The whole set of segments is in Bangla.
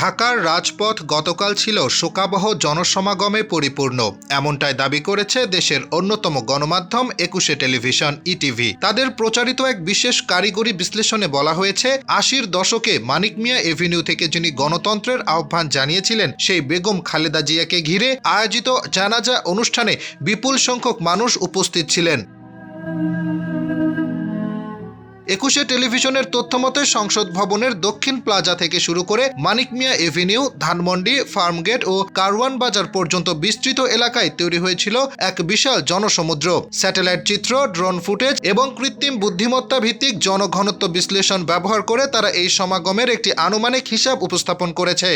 ঢাকার রাজপথ গতকাল ছিল শোকাবহ জনসমাগমে পরিপূর্ণ, এমনটাই দাবি করেছে দেশের অন্যতম গণমাধ্যম ২১শে টেলিভিশন ইটিভি। তাদের প্রচারিত এক বিশেষ কারিগরি বিশ্লেষণে বলা হয়েছে, ৮০-র দশকে মানিক মিয়া এভিনিউ থেকে যিনি গণতন্ত্রের আহ্বান জানিয়েছিলেন, সেই বেগম খালেদা জিয়াকে ঘিরে আয়োজিত জানাজা অনুষ্ঠানে বিপুল সংখ্যক মানুষ উপস্থিত ছিলেন। ২১শে টেলিভিশনের তথ্যমতে সংসদ ভবনের দক্ষিণ প্লাজা থেকে শুরু করে মানিক মিয়া এভিনিউ, ধানমন্ডি, ফার্মগেট ও কারওয়ান বাজার পর্যন্ত বিস্তৃত এলাকায় তৈরি হয়েছিল এক বিশাল জনসমুদ্র। স্যাটেলাইট চিত্র, ড্রোন ফুটেজ এবং কৃত্রিম বুদ্ধিমত্তা ভিত্তিক জনঘনত্ব বিশ্লেষণ ব্যবহার করে তারা এই সমাগমের একটি আনুমানিক হিসাব উপস্থাপন করেছে।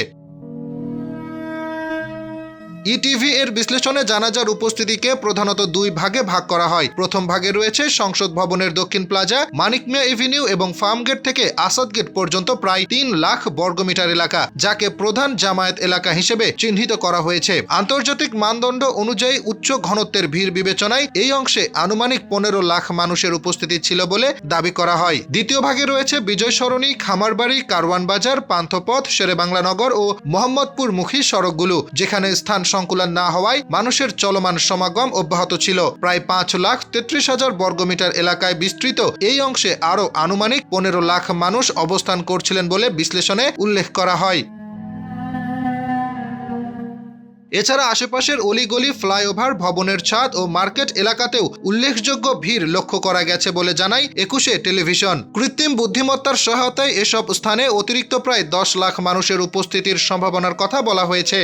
ইটিভি এর বিশ্লেষণে জানাজার উপস্থিতিকে প্রধানত দুই ভাগে ভাগ করা হয়। প্রথম ভাগে রয়েছে সংসদ ভবনের দক্ষিণ প্লাজা, মানিক মিয়া এভিনিউ এবং ফার্মগেট থেকে আসাদ গেট পর্যন্ত প্রায় ৩ লাখ বর্গমিটার এলাকা, যাকে প্রধান জামায়াত এলাকা হিসেবে চিহ্নিত করা হয়েছে। আন্তর্জাতিক মানদণ্ড অনুযায়ী উচ্চ ঘনত্বের ভিড় বিবেচনায় এই অংশে আনুমানিক ১৫ লাখ মানুষের উপস্থিতি ছিল বলে দাবি করা হয়। দ্বিতীয় ভাগে রয়েছে বিজয় সরণি, খামারবাড়ি, কারওয়ান বাজার, পান্থপথ, শেরেবাংলা নগর ও মোহাম্মদপুরমুখী সড়কগুলো, যেখানে স্থান সংকুলন না হওয়ায় মানুষের চলমান সমাগম অব্যাহত ছিল। প্রায় ৫,৩৩,০০০ বর্গমিটার এলাকায় বিস্তৃত এই অংশে আরও আনুমানিক ১৫ লাখ মানুষ অবস্থান করছিলেন বলে বিশ্লেষণে উল্লেখ করা হয়। এছাড়া আশেপাশের অলিগলি, ফ্লাইওভার, ভবনের ছাদ ও মার্কেট এলাকাতেও উল্লেখযোগ্য ভিড় লক্ষ্য করা গেছে বলে জানায় ২১শে টেলিভিশন। কৃত্রিম বুদ্ধিমত্তার সহায়তায় এসব স্থানে অতিরিক্ত প্রায় ১০ লাখ মানুষের উপস্থিতির সম্ভাবনার কথা বলা হয়েছে।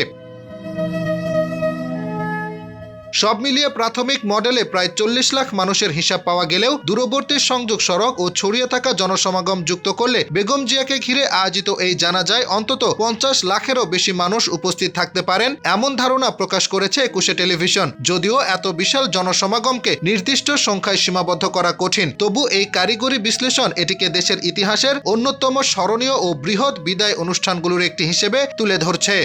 সব মিলিয়ে প্রাথমিক মডেলে প্রায় ৪০ লাখ মানুষের হিসাব পাওয়া গেলেও দূরবর্তী সংযোগ সড়ক ও ছড়িয়ে থাকা জনসমাগম যুক্ত করলে বেগম জিয়াকে ঘিরে আয়োজিত এই জানাজায় অন্তত ৫০ লাখেরও বেশি মানুষ উপস্থিত থাকতে পারেন, এমন ধারণা প্রকাশ করেছে ২১শে টেলিভিশন। যদিও এত বিশাল জনসমাগমকে নির্দিষ্ট সংখ্যায় সীমাবদ্ধ করা কঠিন, তবু এই কারিগরি বিশ্লেষণ এটিকে দেশের ইতিহাসের অন্যতম স্মরণীয় ও বৃহৎ বিদায় অনুষ্ঠানগুলোর একটি হিসেবে তুলে ধরছে।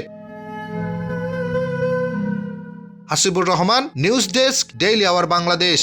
Hasibur Rahman, news desk, daily our Bangladesh.